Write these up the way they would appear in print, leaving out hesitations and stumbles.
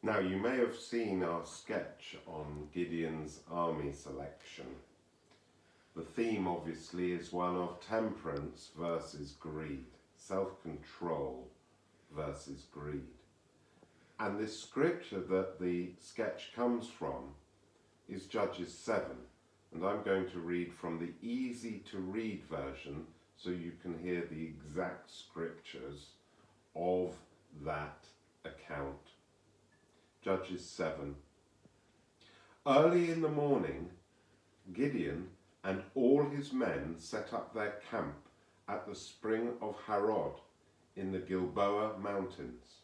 Now, you may have seen our sketch on Gideon's army selection. The theme, obviously, is one of temperance versus greed, self-control versus greed. And this scripture that the sketch comes from is Judges 7. And I'm going to read from the easy-to-read version so you can hear the exact scriptures of that account. Judges 7. Early in the morning, Gideon and all his men set up their camp at the spring of Harod in the Gilboa mountains.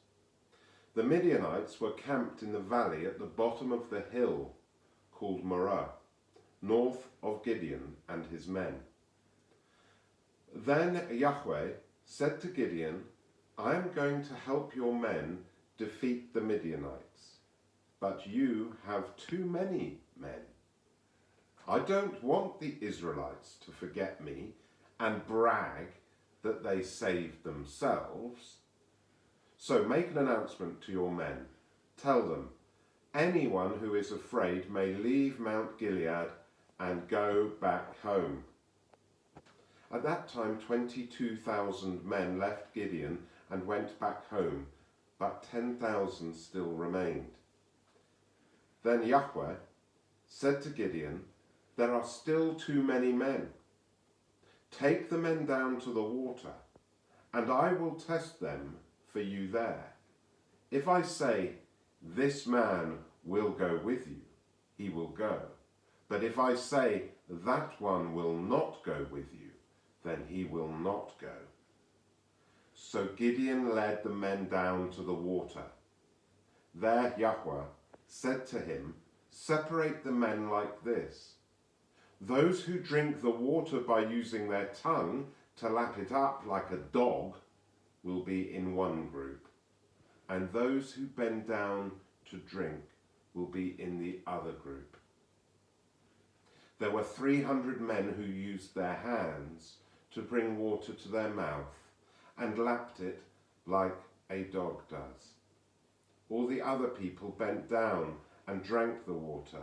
The Midianites were camped in the valley at the bottom of the hill called Moreh, north of Gideon and his men. Then Yahweh said to Gideon, I am going to help your men defeat the Midianites, but you have too many men. I don't want the Israelites to forget me and brag that they saved themselves. So make an announcement to your men. Tell them, anyone who is afraid may leave Mount Gilead and go back home. At that time, 22,000 men left Gideon and went back home, but 10,000 still remained. Then Yahweh said to Gideon, there are still too many men. Take the men down to the water, and I will test them for you there. If I say, this man will go with you, he will go. But if I say, that one will not go with you, then he will not go. So Gideon led the men down to the water. There Yahweh said to him, separate the men like this. Those who drink the water by using their tongue to lap it up like a dog will be in one group, and those who bend down to drink will be in the other group. There were 300 men who used their hands to bring water to their mouth and lapped it like a dog does. All the other people bent down and drank the water.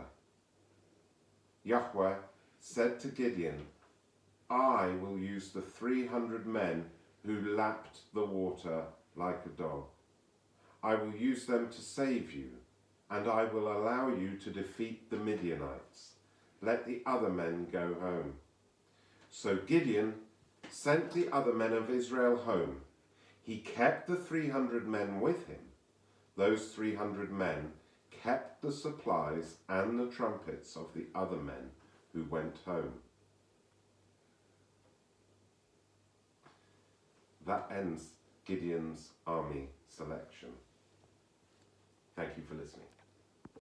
Yahweh said to Gideon, I will use the 300 men who lapped the water like a dog. I will use them to save you, and I will allow you to defeat the Midianites. Let the other men go home. So Gideon sent the other men of Israel home. He kept the 300 men with him. Those 300 men kept the supplies and the trumpets of the other men who went home. That ends Gideon's army selection. Thank you for listening.